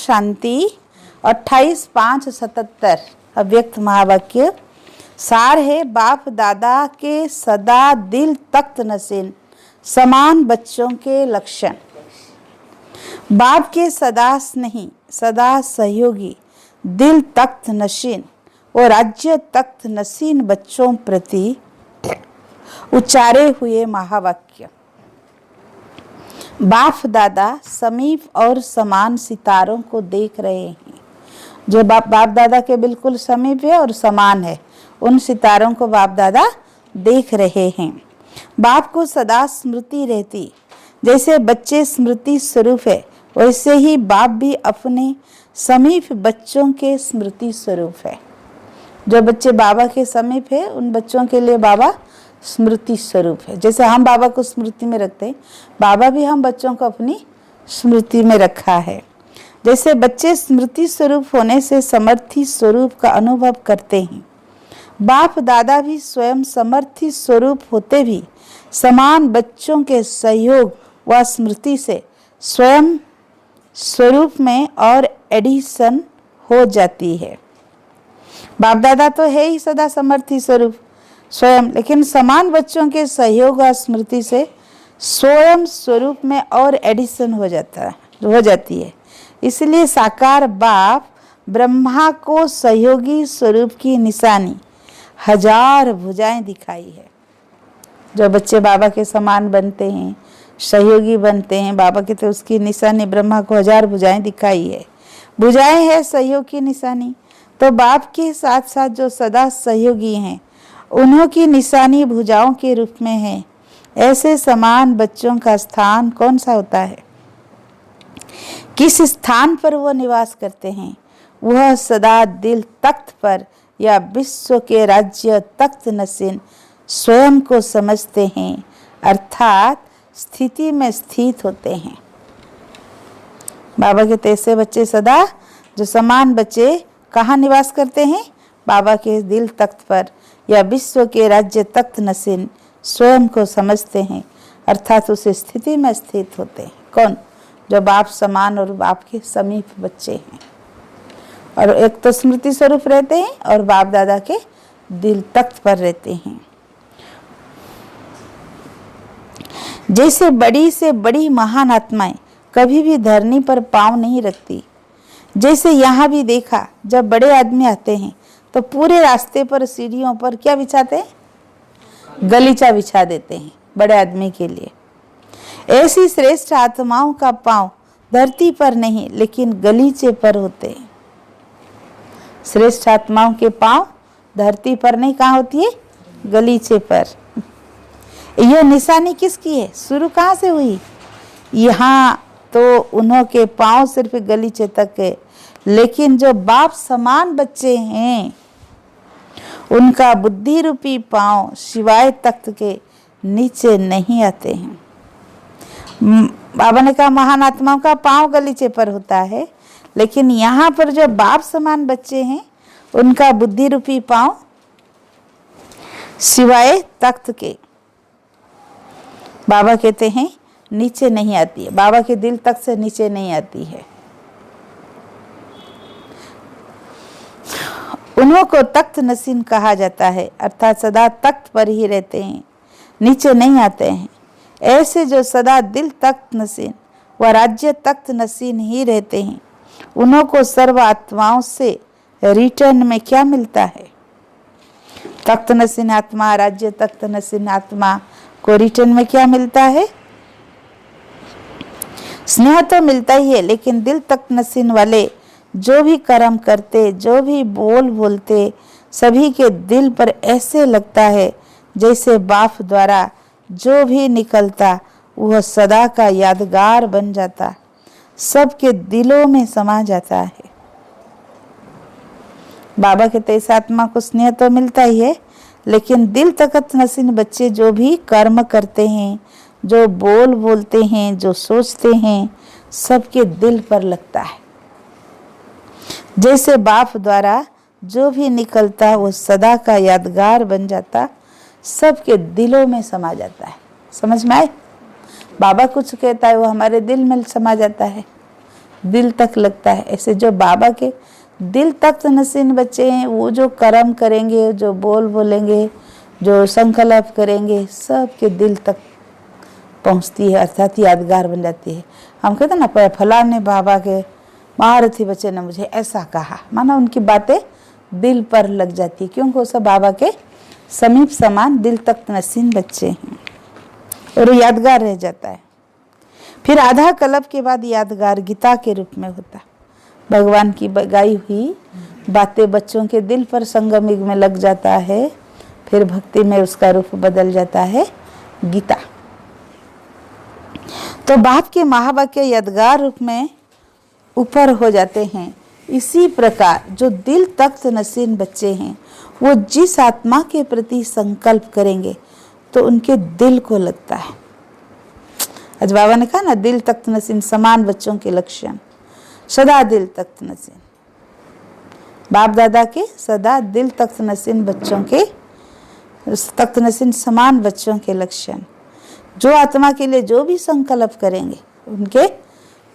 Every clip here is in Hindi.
शांति 28/5/77 अव्यक्त महावाक्य सार है। बाप दादा के सदा दिल तख्त नशीन समान बच्चों के लक्षण। बाप के सदा स्नेही, सदा सहयोगी, दिल तख्त नशीन और राज्य तख्त नशीन बच्चों प्रति उच्चारे हुए महावाक्य। बाप दादा समीप और समान सितारों को देख रहे हैं, जो बाप दादा के बिल्कुल समीप है और समान है, उन सितारों को बाप दादा देख रहे हैं। बाप को सदा स्मृति रहती, जैसे बच्चे स्मृति स्वरूप है वैसे ही बाप भी अपने समीप बच्चों के स्मृति स्वरूप है। जो बच्चे बाबा के समीप है उन बच्चों के लिए बाबा स्मृति स्वरूप है। जैसे हम बाबा को स्मृति में रखते हैं, बाबा भी हम बच्चों को अपनी स्मृति में रखा है। जैसे बच्चे स्मृति स्वरूप होने से समर्थी स्वरूप का अनुभव करते हैं, बाप दादा भी स्वयं समर्थी स्वरूप होते भी समान बच्चों के सहयोग व स्मृति से स्वयं स्वरूप में और एडिशन हो जाती है। बाप दादा तो है ही सदा समर्थी स्वरूप स्वयं, लेकिन समान बच्चों के सहयोग और स्मृति से स्वयं स्वरूप में और एडिशन हो जाती है। इसलिए साकार बाप ब्रह्मा को सहयोगी स्वरूप की निशानी 1000 भुजाएं दिखाई है। जो बच्चे बाबा के समान बनते हैं, सहयोगी बनते हैं बाबा के, तो उसकी निशानी ब्रह्मा को 1000 भुजाएं दिखाई है। भुजाएं है सहयोग की निशानी, तो बाप के साथ साथ जो सदा सहयोगी हैं उन्हों की निशानी भुजाओं के रूप में है। ऐसे समान बच्चों का स्थान कौन सा होता है, किस स्थान पर वह निवास करते हैं? वह सदा दिल तख्त पर या विश्व के राज्य तख्त नशीन स्वयं को समझते हैं, अर्थात स्थिति में स्थित होते हैं। बाबा के तैसे बच्चे सदा जो समान बच्चे कहाँ निवास करते हैं? बाबा के दिल तख्त पर या विश्व के राज्य तख्त नशीन स्वयं को समझते हैं, अर्थात उस स्थिति में स्थित होते हैं। कौन? जो बाप समान और बाप के समीप बच्चे हैं, और एक तो स्मृति स्वरूप रहते हैं और बाप दादा के दिल तख्त पर रहते हैं। जैसे बड़ी से बड़ी महान आत्माएं कभी भी धरनी पर पांव नहीं रखती, जैसे यहाँ भी देखा जब बड़े आदमी आते हैं तो पूरे रास्ते पर सीढ़ियों पर क्या बिछाते हैं? गलीचा बिछा देते हैं बड़े आदमी के लिए। ऐसी श्रेष्ठ आत्माओं का पांव धरती पर नहीं लेकिन गलीचे पर होते हैं। श्रेष्ठ आत्माओं के पांव धरती पर नहीं, कहाँ होती है? गलीचे पर। यह निशानी किसकी है? शुरू कहाँ से हुई? यहाँ तो उन्हों के पांव सिर्फ गलीचे तक है, लेकिन जो बाप समान बच्चे हैं उनका बुद्धि रूपी पांव शिवाय तख्त के नीचे नहीं आते हैं। बाबा ने कहा महान आत्माओं का पांव गलीचे पर होता है, लेकिन यहाँ पर जो बाप समान बच्चे हैं उनका बुद्धि रूपी पांव शिवाय तख्त के, बाबा कहते हैं, नीचे नहीं आती है। बाबा के दिल तक से नीचे नहीं आती है। उन्हों को तख्त नशीन कहा जाता है, अर्थात सदा तख्त पर ही रहते हैं, नीचे नहीं आते हैं। ऐसे जो सदा दिल तख्त नशीन व राज्य तख्त नशीन ही रहते हैं, उन्हों को सर्व आत्माओं से रिटर्न में क्या मिलता है? तख्त नशीन आत्मा, राज्य तख्त नशीन आत्मा को रिटर्न में क्या मिलता है? स्नेह तो मिलता ही है, लेकिन दिल तख्त नशीन वाले जो भी कर्म करते, जो भी बोलते, सभी के दिल पर ऐसे लगता है जैसे बाप द्वारा जो भी निकलता वह सदा का यादगार बन जाता, सबके दिलों में समा जाता है। बाबा के तेज आत्मा को स्नेह तो मिलता ही है, लेकिन दिल तख्त नशीन बच्चे जो भी कर्म करते हैं, जो बोलते हैं, जो सोचते हैं, सबके दिल पर लगता है। जैसे बाप द्वारा जो भी निकलता वो सदा का यादगार बन जाता, सबके दिलों में समा जाता है। समझ में आए? बाबा कुछ कहता है वो हमारे दिल में समा जाता है। दिल तक लगता है। ऐसे जो बाबा के दिल तक नसीन बच्चे हैं, वो जो कर्म करेंगे, जो बोल बोलेंगे, जो संकल्प करेंगे, सब के दिल तक पहुंचती है, अर्थात यादगार बन जाती है। हम कहते हैं ना, फलाने बाबा के महारथी बच्चे ने मुझे ऐसा कहा, माना उनकी बातें दिल पर लग जाती है, क्योंकि वो सब बाबा के समीप समान दिल तक नसीन बच्चे हैं और यादगार रह जाता है। फिर आधा कल्प के बाद यादगार गीता के रूप में होता है। भगवान की गाई हुई बातें बच्चों के दिल पर संगम युग में लग जाता है, फिर भक्ति में उसका रूप बदल जाता है गीता। तो बाप के महावाक्य यादगार रूप में ऊपर हो जाते हैं। इसी प्रकार जो दिल तख्त नसीन बच्चे हैं, वो जिस आत्मा के प्रति संकल्प करेंगे तो उनके दिल को लगता है। आज बाबा ने कहा ना, दिल तख्त नसीन समान बच्चों के लक्षण, सदा दिल तख्त नसीन। बाप दादा के सदा दिल तख्त नसीन बच्चों के, तख्त नसीन समान बच्चों के लक्षण। जो आत्मा के लिए जो भी संकल्प करेंगे उनके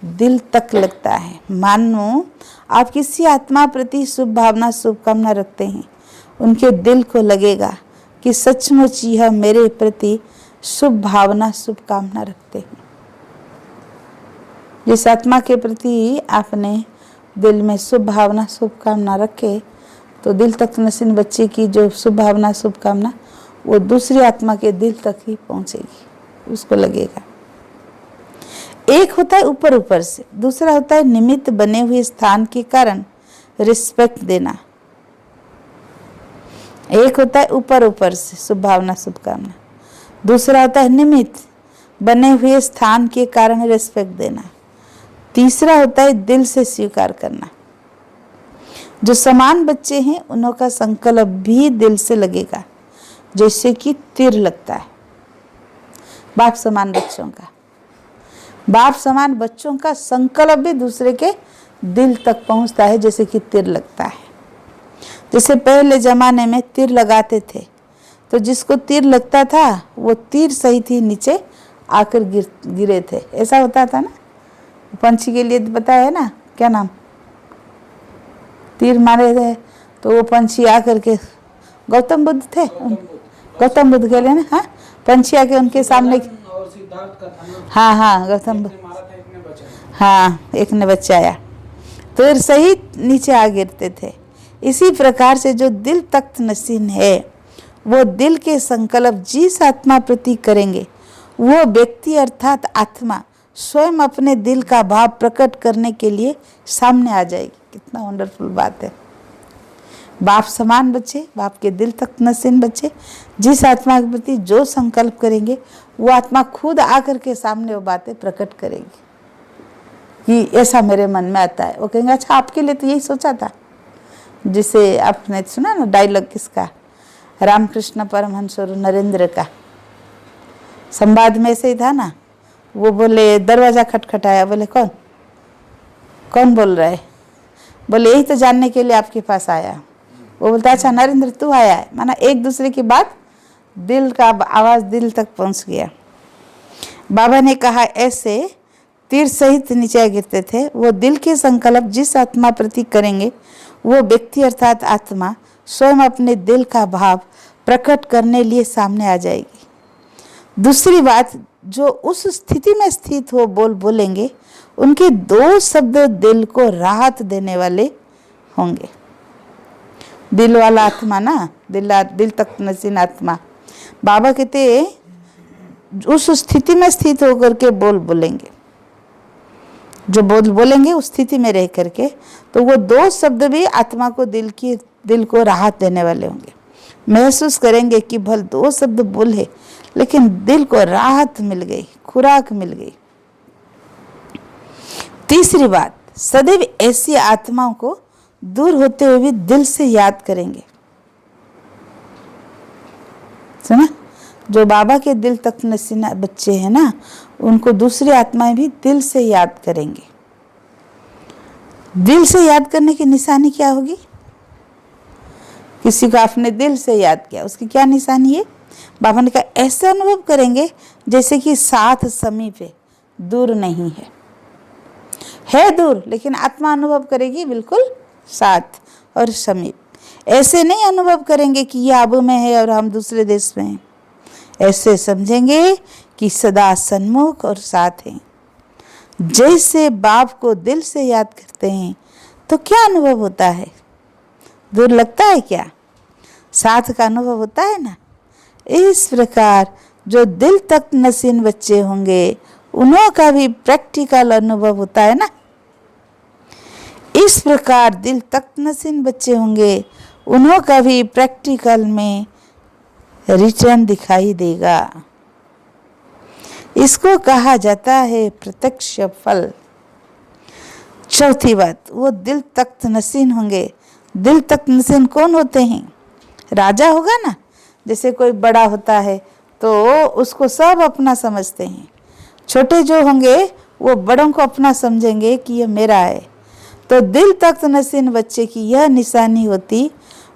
दिल तक लगता है। मानो आप किसी आत्मा प्रति शुभ भावना शुभकामना रखते हैं, उनके दिल को लगेगा कि सचमुच यह मेरे प्रति शुभ भावना शुभकामना रखते हैं। जिस आत्मा के प्रति आपने दिल में शुभ भावना शुभकामना रखे, तो दिल तक नसीन बच्चे की जो शुभ भावना शुभकामना वो दूसरी आत्मा के दिल तक ही पहुंचेगी, उसको लगेगा। एक होता है ऊपर ऊपर से, दूसरा होता है निमित्त बने हुए स्थान के कारण रिस्पेक्ट देना। एक होता है ऊपर ऊपर से शुभ भावना शुभकामना, दूसरा होता है निमित्त बने हुए स्थान के कारण रिस्पेक्ट देना, तीसरा होता है दिल से स्वीकार करना। जो समान बच्चे हैं उनका संकल्प भी दिल से लगेगा, जैसे कि तीर लगता है। बाप समान बच्चों का, बाप समान बच्चों का संकल्प भी दूसरे के दिल तक पहुंचता है, जैसे कि तीर लगता है। जैसे पहले जमाने में तीर लगाते थे, तो जिसको तीर लगता था वो तीर सहित ही नीचे आकर गिरे थे, ऐसा होता था ना। पंछी के लिए बताया है ना, क्या नाम, तीर मारे थे तो वो पंछी आकर के, गौतम बुद्ध थे, गौतम बुद्ध के लिए ना, हाँ, पंछी आके उनके सामने, हाँ गौतम बुद्ध, हाँ, एक ने बचाया, तीर सहित नीचे आ गिरते थे। इसी प्रकार से जो दिल तख्त नसीन है, वो दिल के संकल्प जिस आत्मा प्रति करेंगे, वो व्यक्ति अर्थात आत्मा स्वयं अपने दिल का भाव प्रकट करने के लिए सामने आ जाएगी। कितना वंडरफुल बात है। बाप समान बच्चे, बाप के दिल तक नसीन बच्चे, जिस आत्मा के प्रति जो संकल्प करेंगे, वो आत्मा खुद आकर के सामने वो बातें प्रकट करेगी कि ऐसा मेरे मन में आता है। वो कहेंगे अच्छा आपके लिए तो यही सोचा था। जिसे आपने सुना ना डायलॉग किसका, रामकृष्ण परमहंस और नरेंद्र का संवाद में से ही था ना। वो बोले, दरवाजा खटखटाया, बोले कौन कौन बोल रहा है, बोले यही तो जानने के लिए आपके पास आया। वो बोलता अच्छा नरेंद्र तू आया है, माना एक दूसरे की बात, दिल का आवाज दिल तक पहुंच गया। बाबा ने कहा ऐसे तीर सहित नीचे गिरते थे। वो दिल के संकल्प जिस आत्मा प्रति करेंगे, वो व्यक्ति अर्थात आत्मा स्वयं अपने दिल का भाव प्रकट करने लिए सामने आ जाएगी। दूसरी बात, जो उस स्थिति में स्थित हो बोलेंगे, उनके दो शब्द दिल को राहत देने वाले होंगे। दिल वाला आत्मा ना, दिल तक नसीन आत्मा, बाबा कहते उस स्थिति में स्थित होकर के बोलेंगे। जो बोलेंगे उस स्थिति में रह करके, तो वो दो शब्द भी आत्मा को दिल को राहत देने वाले होंगे। महसूस करेंगे कि भल दो शब्द बोले, लेकिन दिल को राहत मिल गई, खुराक मिल गई। तीसरी बात, सदैव ऐसी आत्माओं को दूर होते हुए भी दिल से याद करेंगे। सुना, जो बाबा के दिल तक नसीना बच्चे हैं ना, उनको दूसरी आत्माएं भी दिल से याद करेंगे। दिल से याद करने की निशानी क्या होगी? किसी को आपने दिल से याद किया, उसकी क्या निशानी है? बाबा ने कहा ऐसा अनुभव करेंगे जैसे कि साथ समीप है, दूर नहीं है। है दूर, लेकिन आत्मा अनुभव करेगी बिल्कुल साथ और समीप। ऐसे नहीं अनुभव करेंगे कि ये आबू में है और हम दूसरे देश में हैं। ऐसे समझेंगे कि सदा सन्मुख और साथ हैं। जैसे बाप को दिल से याद करते हैं तो क्या अनुभव होता है? दूर लगता है क्या? साथ का अनुभव होता है ना। इस प्रकार जो दिल तक नसीन बच्चे होंगे उन्हों का भी प्रैक्टिकल अनुभव होता है ना। इस प्रकार दिल तक नसीन बच्चे होंगे उन्हों का भी प्रैक्टिकल में रिटर्न दिखाई देगा। इसको कहा जाता है प्रत्यक्ष फल। चौथी बात, वो दिल तख्त नसीन होंगे। दिल तख्त नसीन कौन होते हैं? राजा होगा ना। जैसे कोई बड़ा होता है तो उसको सब अपना समझते हैं। छोटे जो होंगे वो बड़ों को अपना समझेंगे कि ये मेरा है। तो दिल तख्त नसीन बच्चे की यह निशानी होती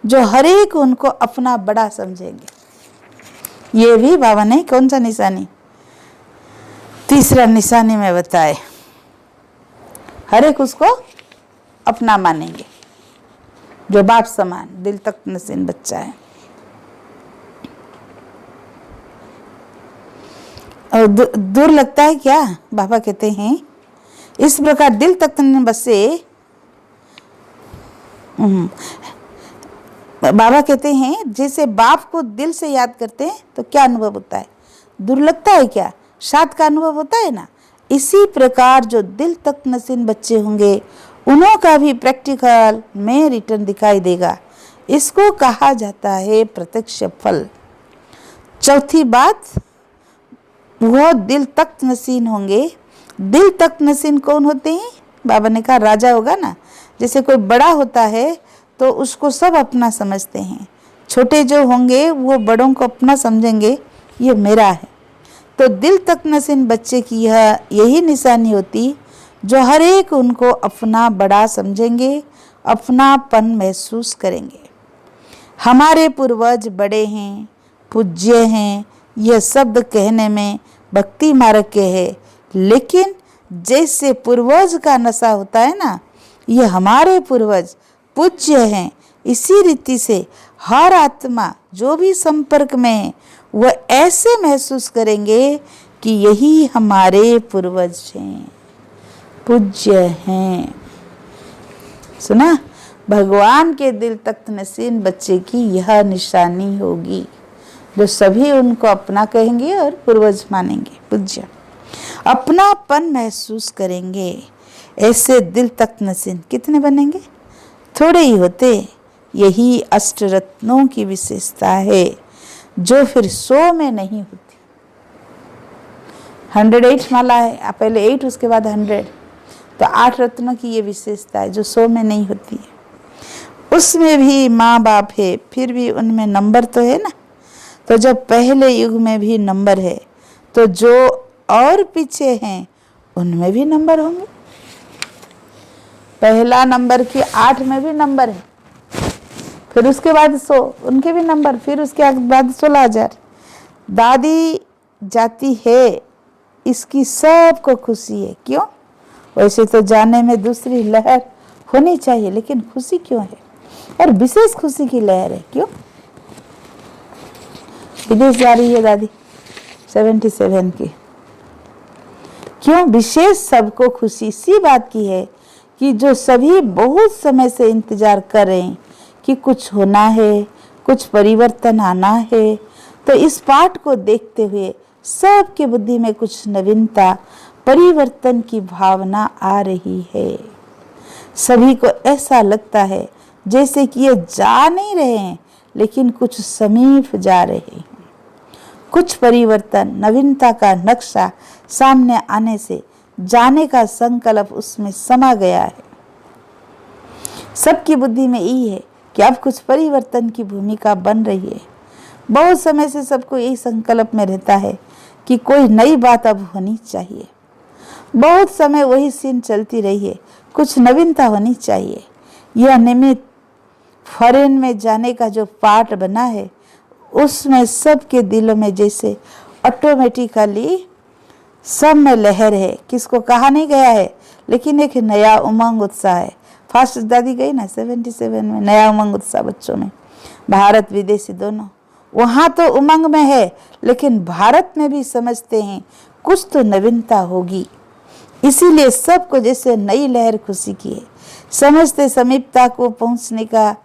जो हर एक उनको अपना बड़ा समझेंगे। ये भी बाबा ने कौन सा निशानी? तीसरा निशानी में बताए। हर एक उसको अपना मानेंगे जो बाप समान दिल तक नसीन बच्चा है। और दूर लगता है क्या? बाबा कहते हैं इस प्रकार दिल तक बसे। बाबा कहते हैं जैसे बाप को दिल से याद करते हैं तो क्या अनुभव होता है? दूर लगता है क्या? साथ का अनुभव होता है ना। इसी प्रकार जो दिल तक नसीन बच्चे होंगे उन्हों का भी प्रैक्टिकल में रिटर्न दिखाई देगा। इसको कहा जाता है प्रत्यक्ष फल। चौथी बात, वह दिल तक नसीन होंगे। दिल तक नसीन कौन होते हैं? बाबा ने कहा राजा होगा ना। जैसे कोई बड़ा होता है तो उसको सब अपना समझते हैं। छोटे जो होंगे वो बड़ों को अपना समझेंगे, ये मेरा है। तो दिल तक नसीन बच्चे की यही निशानी होती जो हर एक उनको अपना बड़ा समझेंगे, अपनापन महसूस करेंगे। हमारे पूर्वज बड़े हैं, पूज्य हैं, यह शब्द कहने में भक्ति मार्ग के है। लेकिन जैसे पूर्वज का नशा होता है ना, ये हमारे पूर्वज पूज्य हैं। इसी रीति से हर आत्मा जो भी संपर्क में है वह ऐसे महसूस करेंगे कि यही हमारे पूर्वज हैं, पूज्य हैं। सुना? भगवान के दिल तख्त नसीन बच्चे की यह निशानी होगी जो सभी उनको अपना कहेंगे और पूर्वज मानेंगे, पूज्य। अपनापन महसूस करेंगे। ऐसे दिल तख्त नसीन कितने बनेंगे? थोड़े ही होते। यही अष्ट रत्नों की विशेषता है जो फिर 100 में नहीं होती। 108 माला है, पहले 8 उसके बाद 100। तो 8 रत्नों की ये विशेषता है जो 100 में नहीं होती है। उसमें भी माँ बाप है, फिर भी उनमें नंबर तो है ना। तो जब पहले युग में भी नंबर है तो जो और पीछे हैं उनमें भी नंबर होंगे। पहला नंबर की 8 में भी नंबर है, फिर उसके बाद 100 उनके भी नंबर, फिर उसके बाद 16,000। दादी जाती है, इसकी सबको खुशी है। क्यों? वैसे तो जाने में दूसरी लहर होनी चाहिए, लेकिन खुशी क्यों है? और विशेष खुशी की लहर है। क्यों? विदेश जा रही है दादी 77 की। क्यों विशेष सबको खुशी? इसी बात की है कि जो सभी बहुत समय से इंतजार कर रहे हैं कि कुछ होना है, कुछ परिवर्तन आना है। तो इस पाठ को देखते हुए सबके बुद्धि में कुछ नवीनता, परिवर्तन की भावना आ रही है। सभी को ऐसा लगता है जैसे कि ये जा नहीं रहे हैं, लेकिन कुछ समीप जा रहे हैं। कुछ परिवर्तन, नवीनता का नक्शा सामने आने से जाने का संकल्प उसमें समा गया है। सबकी बुद्धि में यही है कि अब कुछ परिवर्तन की भूमिका बन रही है। बहुत समय से सबको यही संकल्प में रहता है कि कोई नई बात अब होनी चाहिए। बहुत समय वही सीन चलती रही है, कुछ नवीनता होनी चाहिए। यह निमित्त फॉरेन में जाने का जो पाठ बना है उसमें सबके दिलों में जैसे ऑटोमेटिकली सब में लहर है। किसको कहा नहीं गया है, लेकिन एक नया उमंग उत्साह है। फास्ट दादी गई ना 77 में, नया उमंग उत्साह बच्चों में, भारत विदेशी दोनों। वहाँ तो उमंग में है, लेकिन भारत में भी समझते हैं कुछ तो नवीनता होगी, इसीलिए सबको जैसे नई लहर खुशी की है। समझते समीपता को पहुंचने का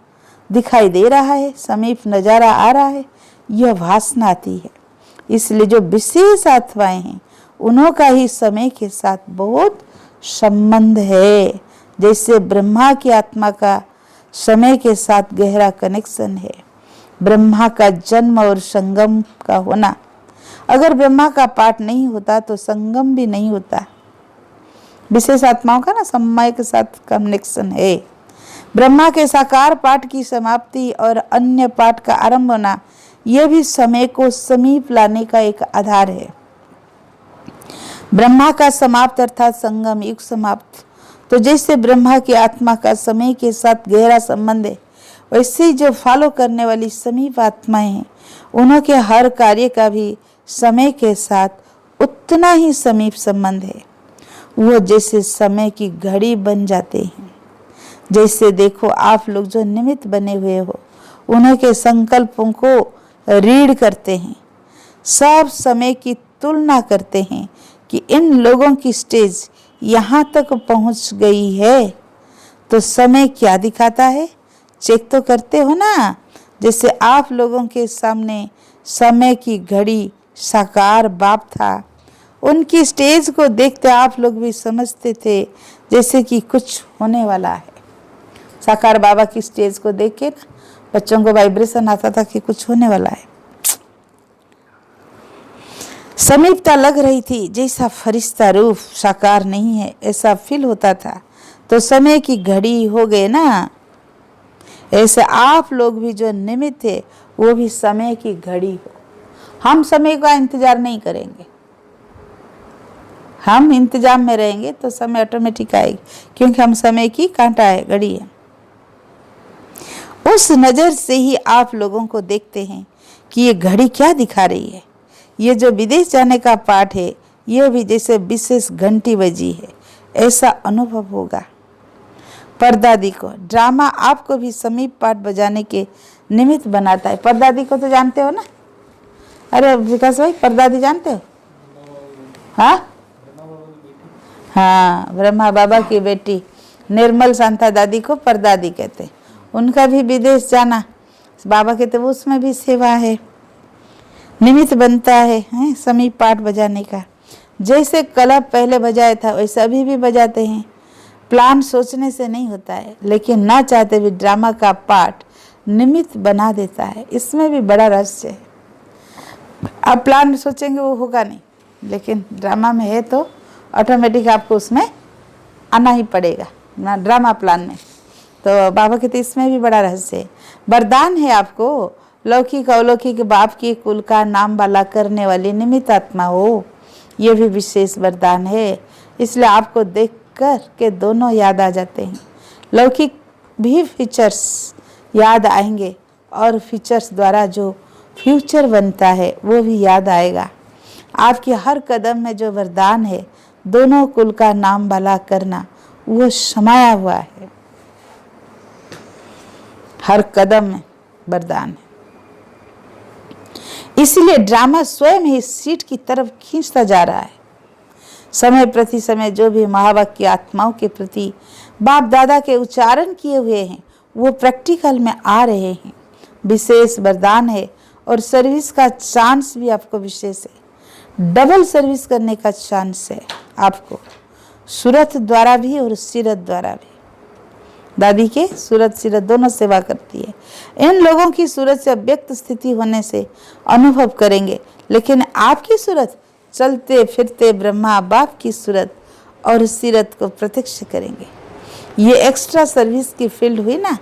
दिखाई दे रहा है, समीप नजारा आ रहा है, यह वासना आती है। इसलिए जो विशेष आत्माएं हैं उन्हों का ही समय के साथ बहुत संबंध है। जैसे ब्रह्मा की आत्मा का समय के साथ गहरा कनेक्शन है। ब्रह्मा का जन्म और संगम का होना, अगर ब्रह्मा का पाठ नहीं होता तो संगम भी नहीं होता। विशेष आत्माओं का ना समय के साथ कनेक्शन है। ब्रह्मा के साकार पाठ की समाप्ति और अन्य पाठ का आरंभ होना, यह भी समय को समीप लाने का एक आधार है। ब्रह्मा का समाप्त अर्थात संगम युग समाप्त। तो जैसे ब्रह्मा की आत्मा का समय के साथ गहरा संबंध है, वैसे ही जो फॉलो करने वाली समीप आत्माएं हैं उन्हों के हर कार्य का भी समय के साथ उतना ही समीप संबंध है। वो जैसे समय की घड़ी बन जाते हैं। जैसे देखो आप लोग जो निमित्त बने हुए हो, उन्हीं के संकल्पों को रीड करते हैं, सब समय की तुलना करते हैं कि इन लोगों की स्टेज यहाँ तक पहुँच गई है, तो समय क्या दिखाता है, चेक तो करते हो ना। जैसे आप लोगों के सामने समय की घड़ी साकार बाप था, उनकी स्टेज को देखते आप लोग भी समझते थे जैसे कि कुछ होने वाला है। साकार बाबा की स्टेज को देख के ना बच्चों को वाइब्रेशन आता था कि कुछ होने वाला है। समीपता लग रही थी, जैसा फरिश्ता रूप साकार नहीं है ऐसा फील होता था। तो समय की घड़ी हो गए ना, ऐसे आप लोग भी जो निमित्त थे वो भी समय की घड़ी हो। हम समय का इंतजार नहीं करेंगे, हम इंतजाम में रहेंगे तो समय ऑटोमेटिक आएगी, क्योंकि हम समय की कांटा है, घड़ी है। उस नज़र से ही आप लोगों को देखते हैं कि ये घड़ी क्या दिखा रही है। ये जो विदेश जाने का पाठ है, ये भी जैसे विशेष घंटी बजी है ऐसा अनुभव होगा। परदादी को ड्रामा आपको भी समीप पाठ बजाने के निमित्त बनाता है। परदादी को तो जानते हो ना? अरे विकास भाई, परदादी जानते हो? हाँ हाँ, ब्रह्मा बाबा की बेटी निर्मल शांता दादी को परदादी कहते हैं। उनका भी विदेश जाना बाबा कहते वो उसमें भी सेवा है, निमित्त बनता है समीप पाठ बजाने का। जैसे क्लब पहले बजाया था वैसे अभी भी बजाते हैं। प्लान सोचने से नहीं होता है, लेकिन ना चाहते भी ड्रामा का पाठ निमित्त बना देता है। इसमें भी बड़ा रहस्य है। आप प्लान सोचेंगे वो होगा नहीं, लेकिन ड्रामा में है तो ऑटोमेटिक आपको उसमें आना ही पड़ेगा ना, ड्रामा प्लान में। तो बाबा कहते इसमें भी बड़ा रहस्य है। वरदान है आपको, लौकिक अलौकिक बाप की कुल का नाम वाला करने वाली निमित्त आत्मा हो, ये भी विशेष वरदान है। इसलिए आपको देख कर के दोनों याद आ जाते हैं। लौकिक भी फीचर्स याद आएंगे और फीचर्स द्वारा जो फ्यूचर बनता है वो भी याद आएगा। आपके हर कदम में जो वरदान है, दोनों कुल का नाम वाला करना, वो समाया हुआ है। हर कदम में वरदान है। इसलिए ड्रामा स्वयं ही सीट की तरफ खींचता जा रहा है। समय प्रति समय जो भी महावाक्य आत्माओं के प्रति बाप दादा के उच्चारण किए हुए हैं वो प्रैक्टिकल में आ रहे हैं। विशेष वरदान है और सर्विस का चांस भी आपको विशेष है। डबल सर्विस करने का चांस है आपको, सूरत द्वारा भी और सीरत द्वारा भी। दादी के सूरत सीरत दोनों सेवा करती है। इन लोगों की सूरत से अव्यक्त स्थिति होने से अनुभव करेंगे, लेकिन आपकी सूरत चलते फिरते ब्रह्मा बाप की सूरत और सीरत को प्रत्यक्ष करेंगे। ये एक्स्ट्रा सर्विस की फील्ड हुई ना।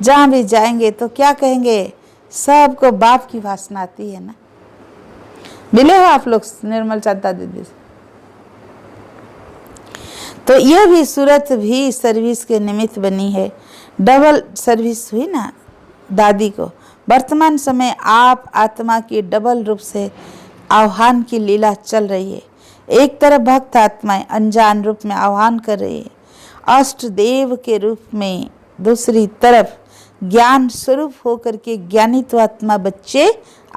जहाँ भी जाएंगे तो क्या कहेंगे, सबको बाप की वासना आती है ना। मिले हो आप लोग निर्मल शांता दीदी से? तो यह भी सूरत भी सर्विस के निमित्त बनी है। डबल सर्विस हुई ना दादी को। वर्तमान समय आप आत्मा की डबल रूप से आह्वान की लीला चल रही है। एक तरफ भक्त आत्माएं अनजान रूप में आह्वान कर रही है, अष्ट देव के रूप में, दूसरी तरफ ज्ञान स्वरूप होकर के ज्ञानित्व आत्मा बच्चे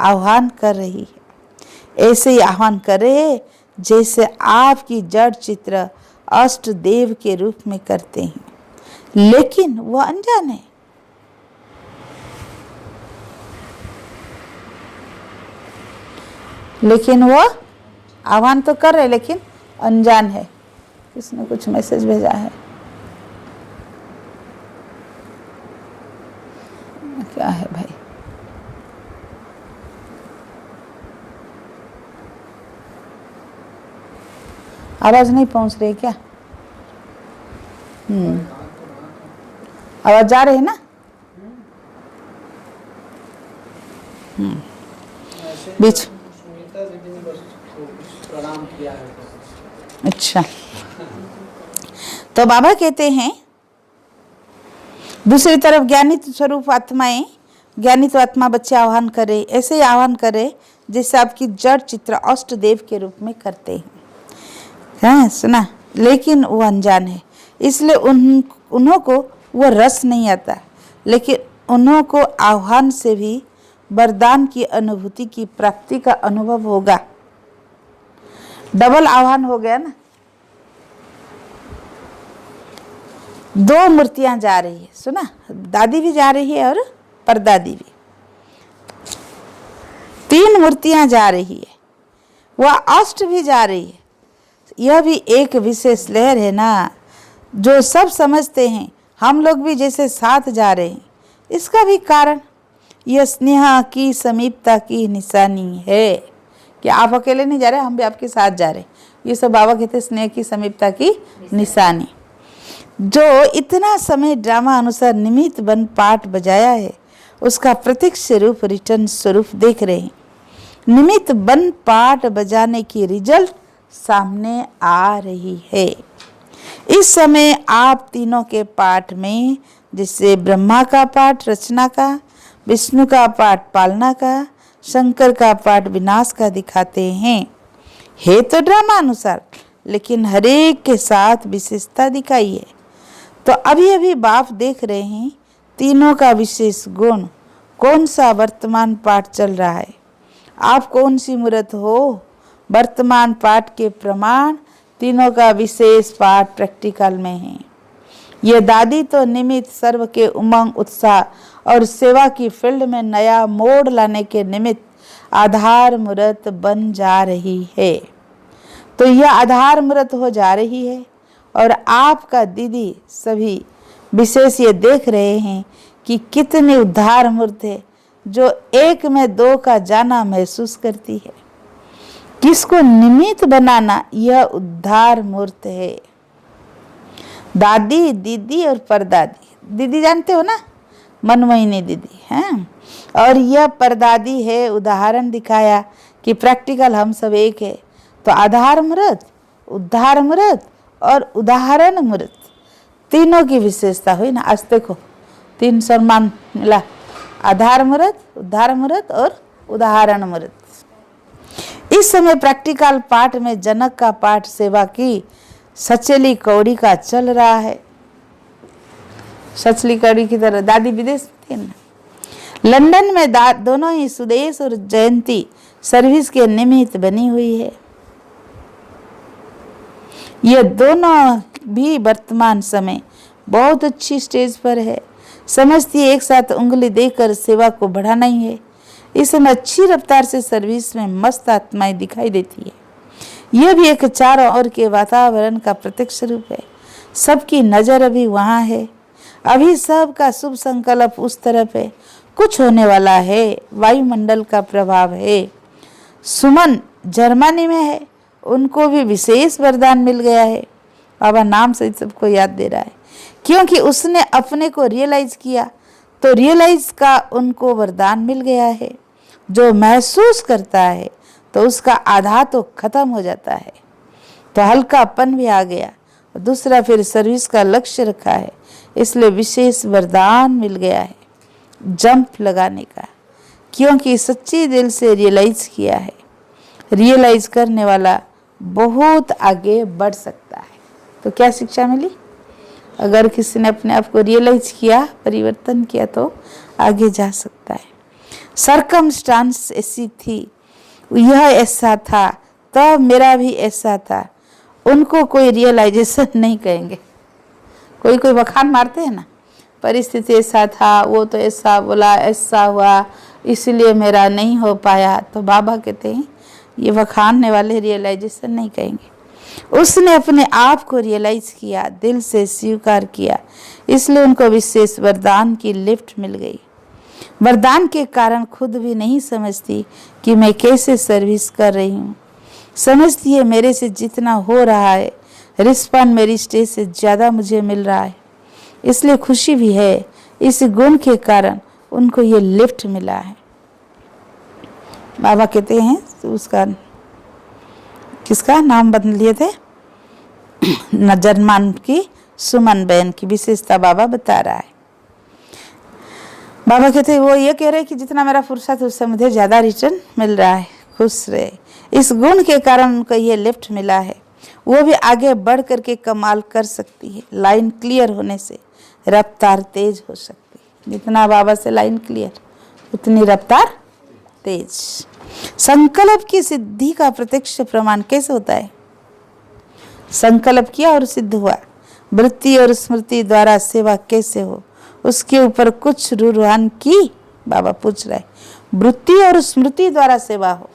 आह्वान कर रही है। ऐसे ही आह्वान कर रहे हैं जैसे आपकी जड़ चित्र अष्ट देव के रूप में करते हैं, लेकिन वह अनजान है। लेकिन वो आह्वान तो कर रहे लेकिन अनजान है। किसने कुछ मैसेज भेजा है? क्या है भाई? आवाज नहीं पहुंच रही क्या? आवाज जा रही है ना? बीच अच्छा, तो बाबा कहते हैं दूसरी तरफ ज्ञानित स्वरूप आत्माएं, ज्ञानित आत्मा बच्चे आह्वान करे, ऐसे ही आह्वान करे जैसे आपकी जड़ चित्र अष्ट देव के रूप में करते हैं, सुना? लेकिन वो अनजान है, इसलिए उन्हों को वो रस नहीं आता, लेकिन उन्हों को आह्वान से भी वरदान की अनुभूति की प्राप्ति का अनुभव होगा। डबल आह्वान हो गया ना। दो मूर्तियां जा रही है, सुना? दादी भी जा रही है और परदादी भी। तीन मूर्तियां जा रही है, वह अष्ट भी जा रही है। यह भी एक विशेष लहर है ना, जो सब समझते हैं। हम लोग भी जैसे साथ जा रहे हैं, इसका भी कारण यह स्नेह की समीपता की निशानी है कि आप अकेले नहीं जा रहे, हम भी आपके साथ जा रहे। ये सब बाबा कहते स्नेह की समीपता की निशानी। जो इतना समय ड्रामा अनुसार निमित्त बन पाठ बजाया है, उसका प्रत्यक्ष रूप रिटर्न स्वरूप देख रहे हैं। निमित्त बन पाठ बजाने की रिजल्ट सामने आ रही है। इस समय आप तीनों के पाठ में, जिससे ब्रह्मा का पाठ रचना का, विष्णु का पाठ पालना का, शंकर का पाठ विनाश का दिखाते हैं। है तो ड्रामा अनुसार, लेकिन हरेक के साथ विशेषता दिखाई है। तो अभी अभी बाप देख रहे हैं तीनों का विशेष गुण। कौन सा वर्तमान पाठ चल रहा है, आप कौन सी मूर्त हो? वर्तमान पाठ के प्रमाण तीनों का विशेष पाठ प्रैक्टिकल में है। ये दादी तो निमित्त सर्व के उमंग उत्साह और सेवा की फील्ड में नया मोड़ लाने के निमित्त आधार मूर्त बन जा रही है। तो यह आधार मूर्त हो जा रही है और आपका दीदी सभी विशेष ये देख रहे हैं कि कितनी उद्धार मूर्त है, जो एक में दो का जाना महसूस करती है। किसको निमित्त बनाना, यह उद्धार मूर्त है। दादी, दीदी और परदादी। दीदी जानते हो ना, मनमोहिनी दीदी हैं, और यह परदादी है। उदाहरण दिखाया कि प्रैक्टिकल हम सब एक है। तो आधार मूर्त, उद्धार मूर्त और उदाहरण मूर्त, तीनों की विशेषता हुई ना। आज देखो 3 सम्मान मिला, आधार मूर्त, उद्धार मूर्त और उदाहरण मूर्त। इस समय प्रैक्टिकल पाठ में जनक का पाठ सेवा की सचेली कौड़ी का चल रहा है। सचली कौड़ी की तरह दादी विदेश में थी ना। लंदन में दोनों ही सुदेश और जयंती सर्विस के निमित्त बनी हुई है। ये दोनों भी वर्तमान समय बहुत अच्छी स्टेज पर है। समझती है एक साथ उंगली देकर सेवा को बढ़ाना ही है। इस समय अच्छी रफ्तार से सर्विस में मस्त आत्माएं दिखाई देती है। यह भी एक चारों ओर के वातावरण का प्रत्यक्ष रूप है। सबकी नजर अभी वहां है। अभी सबका शुभ संकल्प उस तरफ है। कुछ होने वाला है। वायुमंडल का प्रभाव है। सुमन जर्मनी में है, उनको भी विशेष वरदान मिल गया है। बाबा नाम से सबको याद दे रहा है, क्योंकि उसने अपने को रियलाइज किया, तो रियलाइज का उनको वरदान मिल गया है। जो महसूस करता है तो उसका आधा तो खत्म हो जाता है, तो हल्कापन भी आ गया। दूसरा फिर सर्विस का लक्ष्य रखा है, इसलिए विशेष वरदान मिल गया है जंप लगाने का, क्योंकि सच्ची दिल से रियलाइज किया है। रियलाइज करने वाला बहुत आगे बढ़ सकता है। तो क्या शिक्षा मिली? अगर किसी ने अपने आप को रियलाइज किया, परिवर्तन किया, तो आगे जा सकता है। सरकमस्टांस ऐसी थी, यह ऐसा था, तब मेरा भी ऐसा था, उनको कोई रियलाइजेशन नहीं कहेंगे। कोई कोई बखान मारते हैं ना, परिस्थिति ऐसा था, वो तो ऐसा बोला, ऐसा हुआ, इसलिए मेरा नहीं हो पाया। तो बाबा कहते हैं ये बखानने वाले रियलाइजेशन नहीं कहेंगे। उसने अपने आप को रियलाइज किया, दिल से स्वीकार किया, इसलिए उनको विशेष वरदान की लिफ्ट मिल गई। वरदान के कारण खुद भी नहीं समझती कि मैं कैसे सर्विस कर रही हूँ। समझती है मेरे से जितना हो रहा है, रिस्पॉन्ड मेरी स्टेज से ज़्यादा मुझे मिल रहा है, इसलिए खुशी भी है। इस गुण के कारण उनको ये लिफ्ट मिला है। बाबा कहते हैं तो उसका किसका नाम बदल लिए थे? नजरमान की सुमन बहन की विशेषता बाबा बता रहा है। बाबा कहते हैं वो ये कह रहे हैं कि जितना मेरा फुर्सत है उससे मुझे ज़्यादा रिटर्न मिल रहा है, खुश रहे। इस गुण के कारण उनको ये लिफ्ट मिला है। वो भी आगे बढ़ करके कमाल कर सकती है। लाइन क्लियर होने से रफ्तार तेज हो सकती है। जितना बाबा से लाइन क्लियर, उतनी रफ्तार तेज। संकल्प की सिद्धि का प्रत्यक्ष प्रमाण कैसे होता है? संकल्प किया और सिद्ध हुआ। वृत्ति और स्मृति द्वारा सेवा कैसे हो, उसके ऊपर कुछ रुझान की। बाबा पूछ रहे, वृत्ति और स्मृति द्वारा सेवा हो,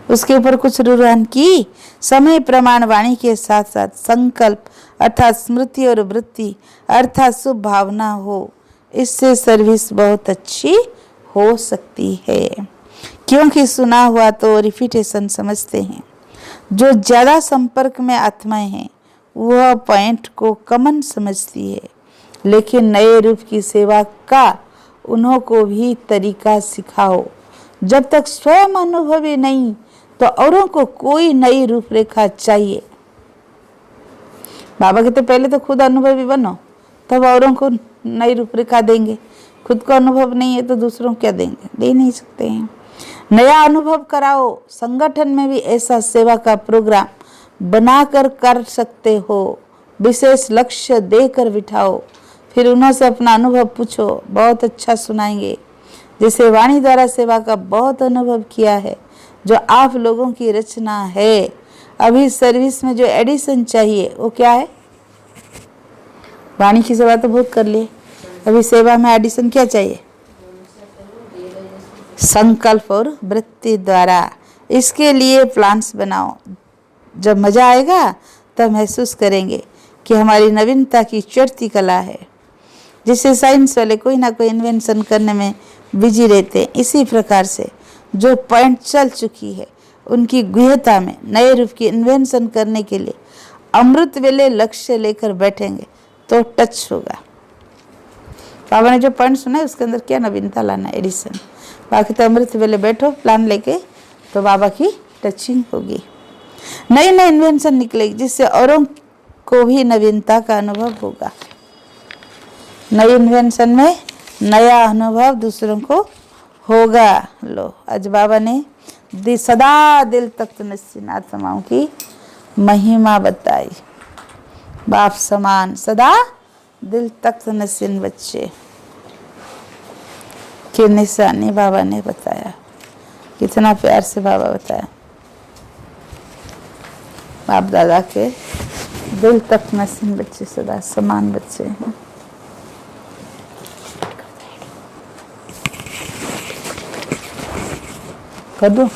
उसके ऊपर कुछ रुझान की। समय प्रमाण वाणी के साथ साथ संकल्प अर्थात स्मृति और वृत्ति अर्थात शुभ भावना हो, इससे सर्विस बहुत अच्छी हो सकती है। क्योंकि सुना हुआ तो रिपीटेशन समझते हैं। जो ज़्यादा संपर्क में आत्माएं हैं वह पॉइंट को कॉमन समझती है, लेकिन नए रूप की सेवा का उन्हों को भी तरीका सिखाओ। जब तक स्वयं अनुभवी नहीं तो औरों को कोई नई रूपरेखा चाहिए। बाबा कहते पहले तो खुद अनुभवी बनो, तब औरों को नई रूपरेखा देंगे। खुद को अनुभव नहीं है तो दूसरों को क्या देंगे? दे नहीं सकते हैं। नया अनुभव कराओ। संगठन में भी ऐसा सेवा का प्रोग्राम बनाकर कर सकते हो। विशेष लक्ष्य देकर बिठाओ, फिर उन्हों से अपना अनुभव पूछो, बहुत अच्छा सुनाएंगे। जैसे वाणी द्वारा सेवा का बहुत अनुभव किया है, जो आप लोगों की रचना है। अभी सर्विस में जो एडिशन चाहिए वो क्या है? वाणी की सेवा तो बहुत कर लिए, अभी सेवा में एडिशन क्या चाहिए? संकल्प और वृत्ति द्वारा। इसके लिए प्लान्स बनाओ। जब मजा आएगा तब महसूस करेंगे कि हमारी नवीनता की चढ़ती कला है। जिससे साइंस वाले कोई ना कोई इन्वेंशन करने में बिजी रहते हैं, इसी प्रकार से जो पॉइंट चल चुकी है उनकी गुह्यता में नए रूप की इन्वेंशन करने के लिए अमृत वेले लक्ष्य लेकर बैठेंगे तो टच होगा। बाबा ने जो पॉइंट सुना है उसके अंदर क्या नवीनता लाना, एडिशन। बाकी तो अमृत वेले बैठो प्लान लेके, तो बाबा की टचिंग होगी, नई नई इन्वेंशन निकलेगी, जिससे औरों को भी नवीनता का अनुभव होगा। नई इन्वेंशन में नया अनुभव दूसरों को होगा। लो आज बाबा ने सदा दिल तख्त नशीन आत्माओं की महिमा बताई। बाप समान सदा दिल तख्त नशीन बच्चे की निशानी बाबा ने बताया। कितना प्यार से बाबा बताया। बाप दादा के दिल तख्त नशीन बच्चे सदा समान बच्चे हैं। कर दो।